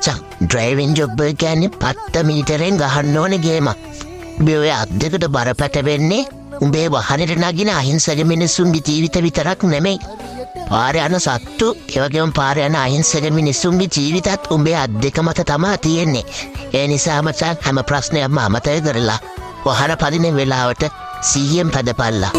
මචං driving job එක කියන්නේ 7 මීටරෙන් ගහන්න ඕනේ ගේමක්. උඹේ ඔය අත් දෙකට බර පැටවෙන්නේ උඹේ වහනට නගින අහිංසක මිනිස්සුන්ගේ ජීවිත විතරක් නෙමෙයි. පාරේ යන සත්තු, ඒ වගේම පාරේ යන අහිංසක මිනිස්සුන්ගේ ජීවිතත් උඹේ අත් දෙක මත තමයි තියෙන්නේ. ඒ නිසා මචං හැම ප්‍රශ්නයක්ම අමතක කරලා වහන පදින වෙලාවට සිහියෙන් පදපල්ලා.